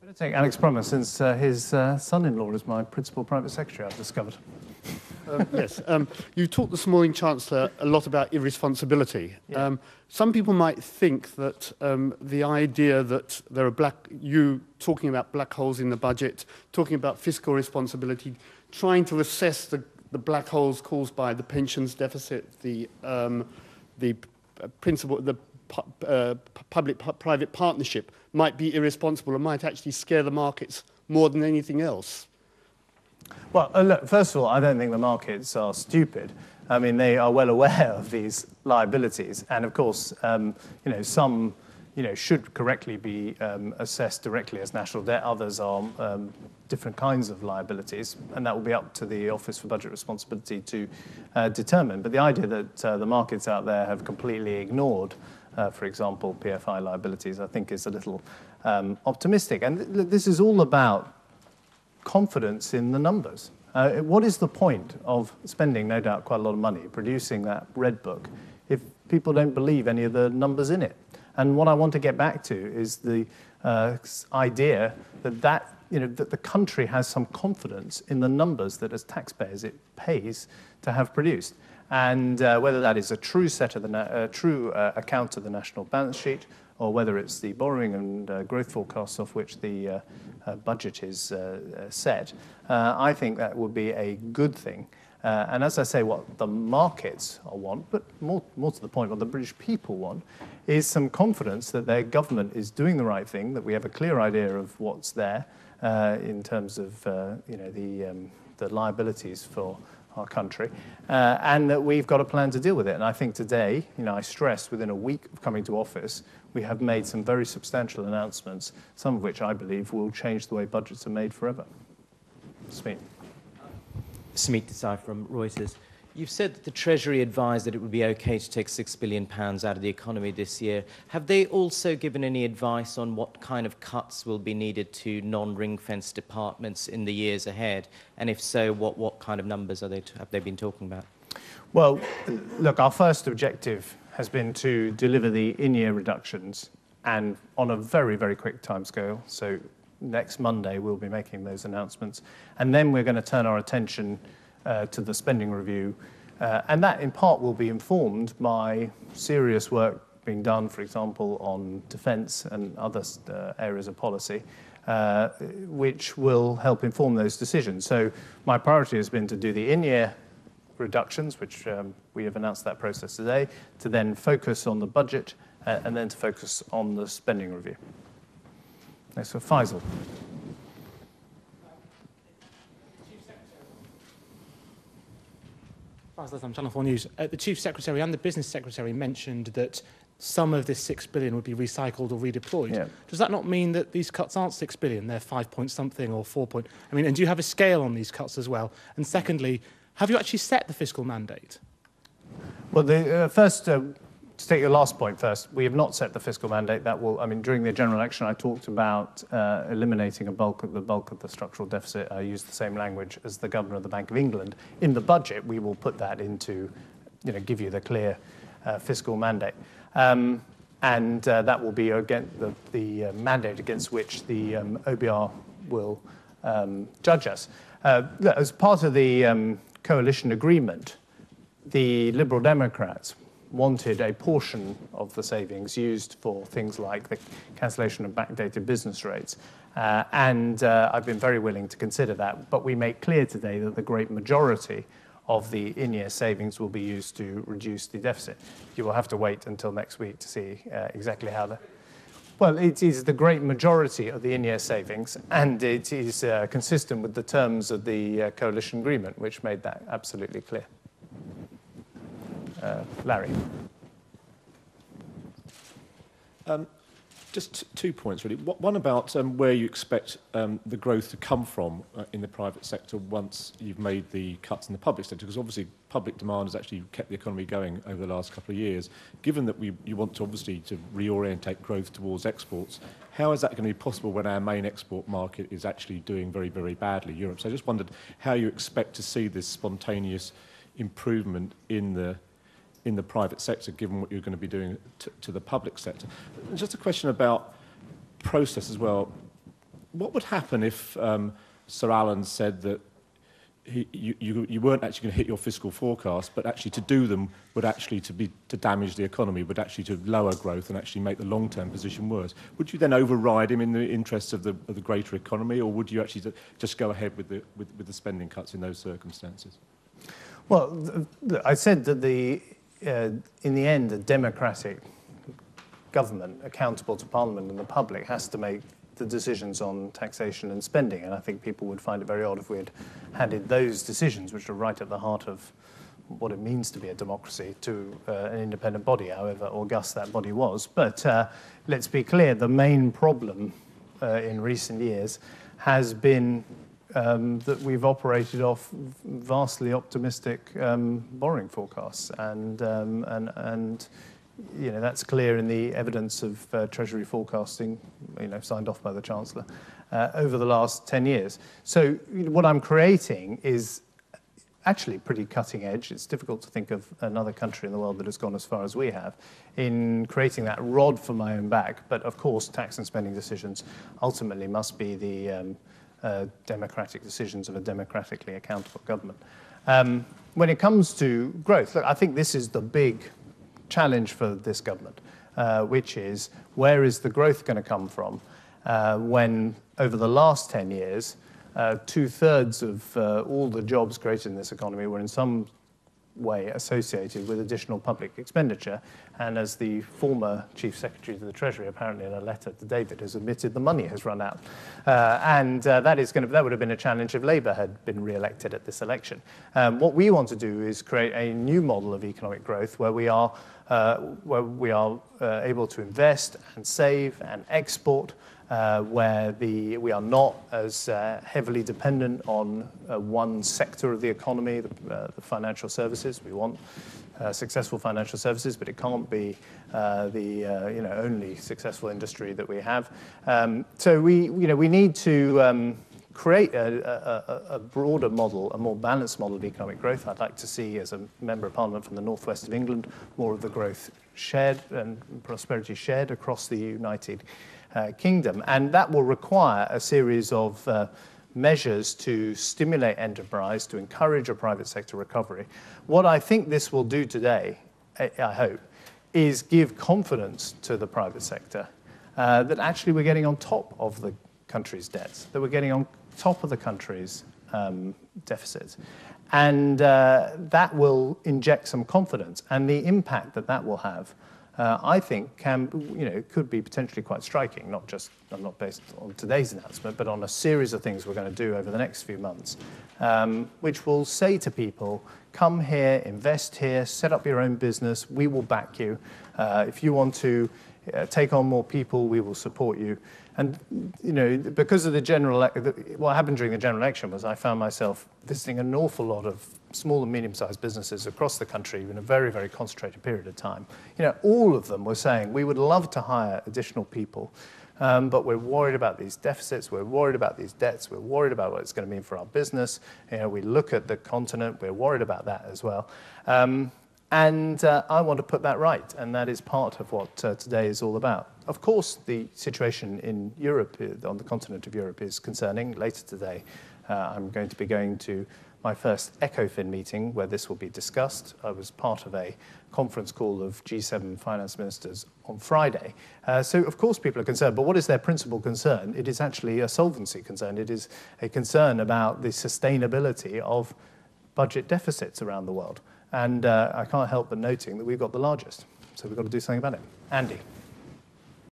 going to take Alex Brummer, since his son-in-law is my principal private secretary, I've discovered. Yes. You talked this morning, Chancellor, a lot about irresponsibility. Yeah. Some people might think that the idea that there are you talking about black holes in the budget, talking about fiscal responsibility, trying to assess the black holes caused by the pensions deficit, the public-private partnership might be irresponsible and might actually scare the markets more than anything else. Well, look, first of all, I don't think the markets are stupid. I mean, they are well aware of these liabilities. And of course, some should correctly be assessed directly as national debt. Others are different kinds of liabilities. And that will be up to the Office for Budget Responsibility to determine. But the idea that the markets out there have completely ignored, for example, PFI liabilities, I think is a little optimistic. And this is all about confidence in the numbers. What is the point of spending, no doubt, quite a lot of money producing that red book if people don't believe any of the numbers in it? And what I want to get back to is the idea that the country has some confidence in the numbers that as taxpayers it pays to have produced. And whether that is a true set of true account of the national balance sheet, or whether it's the borrowing and growth forecasts off which the budget is set, I think that would be a good thing. And as I say, what the markets want, but more to the point, what the British people want, is some confidence that their government is doing the right thing, that we have a clear idea of what's there in terms of the liabilities for our country, and that we've got a plan to deal with it. And I think today, I stressed within a week of coming to office, we have made some very substantial announcements, some of which I believe will change the way budgets are made forever. Smeet. Smeet Desai from Reuters. You've said that the Treasury advised that it would be okay to take £6 billion out of the economy this year. Have they also given any advice on what kind of cuts will be needed to non-ring-fenced departments in the years ahead? And if so, what kind of numbers have they been talking about? Well, look, our first objective has been to deliver the in-year reductions, and on a very, very quick timescale. So next Monday, we'll be making those announcements. And then we're going to turn our attention to the spending review. And that, in part, will be informed by serious work being done, for example, on defence and other areas of policy, which will help inform those decisions. So my priority has been to do the in-year reductions, which we have announced that process today, to then focus on the budget and then to focus on the spending review. Next for Faisal. I'm Channel 4 News. The Chief Secretary and the Business Secretary mentioned that some of this £6 billion would be recycled or redeployed. Yeah. Does that not mean that these cuts aren't £6 billion, they're 5 point something or 4 point? I mean, and do you have a scale on these cuts as well? And secondly, have you actually set the fiscal mandate? Well, to take your last point first, we have not set the fiscal mandate. That will, during the general election, I talked about eliminating the bulk of the structural deficit. I used the same language as the Governor of the Bank of England. In the budget, we will put that into, give you the clear fiscal mandate. And that will be, again, the mandate against which the OBR will judge us. As part of the coalition agreement, the Liberal Democrats wanted a portion of the savings used for things like the cancellation of backdated business rates. And I've been very willing to consider that. But we make clear today that the great majority of the in-year savings will be used to reduce the deficit. You will have to wait until next week to see exactly how Well, it is the great majority of the in-year savings, and it is consistent with the terms of the coalition agreement, which made that absolutely clear. Larry. Just 2 points, really. One about where you expect the growth to come from in the private sector once you've made the cuts in the public sector, because obviously public demand has actually kept the economy going over the last couple of years. Given that you want to obviously to reorientate growth towards exports, how is that going to be possible when our main export market is actually doing very, very badly, Europe? So I just wondered how you expect to see this spontaneous improvement in the private sector, given what you're going to be doing to the public sector. Just a question about process as well. what would happen if Sir Alan said that you weren't actually going to hit your fiscal forecast, but actually to do them would actually to damage the economy, would actually to lower growth and actually make the long-term position worse? Would you then override him in the interests of the greater economy, or would you actually just go ahead with the spending cuts in those circumstances? Well, I said that in the end, a democratic government accountable to Parliament and the public has to make the decisions on taxation and spending, and I think people would find it very odd if we had handed those decisions, which are right at the heart of what it means to be a democracy, to an independent body, however august that body was. But let's be clear, the main problem in recent years has been that we've operated off vastly optimistic borrowing forecasts, and you know, that's clear in the evidence of Treasury forecasting, you know, signed off by the Chancellor over the last 10 years. So what I'm creating is actually pretty cutting edge. It's difficult to think of another country in the world that has gone as far as we have in creating that rod for my own back. But of course, tax and spending decisions ultimately must be the democratic decisions of a democratically accountable government. When it comes to growth, look, I think this is the big challenge for this government, which is where is the growth going to come from when over the last 10 years, 2/3 of all the jobs created in this economy were in some way associated with additional public expenditure. And as the former Chief Secretary to the Treasury, apparently in a letter to David, has admitted the money has run out. That would have been a challenge if Labour had been re-elected at this election. What we want to do is create a new model of economic growth where we are able to invest and save and export, where we are not as heavily dependent on one sector of the economy, the financial services. We want successful financial services, but it can't be the only successful industry that we have. So we need to create a broader model, a more balanced model of economic growth. I'd like to see, as a Member of Parliament from the northwest of England, more of the growth shared and prosperity shared across the United Kingdom. And that will require a series of measures to stimulate enterprise, to encourage a private sector recovery. What I think this will do today, I hope, is give confidence to the private sector that actually we're getting on top of the country's debts, that we're getting on top of the country's deficits. And that will inject some confidence. And the impact that will have, I think, could be potentially quite striking, not based on today's announcement, but on a series of things we're going to do over the next few months, which will say to people, come here, invest here, set up your own business, we will back you. If you want to take on more people, we will support you. And, because of what happened during the general election was I found myself visiting an awful lot of small and medium-sized businesses across the country in a very, very concentrated period of time. All of them were saying, we would love to hire additional people, but we're worried about these deficits, we're worried about these debts, we're worried about what it's going to mean for our business. We look at the continent, we're worried about that as well. And I want to put that right, and that is part of what today is all about. Of course, the situation in Europe, on the continent of Europe, is concerning. Later today, I'm going to be going to my first ECOFIN meeting where this will be discussed. I was part of a conference call of G7 finance ministers on Friday. So, of course, people are concerned. But what is their principal concern? It is actually a solvency concern. It is a concern about the sustainability of budget deficits around the world. And I can't help but noting that we've got the largest. So we've got to do something about it. Andy.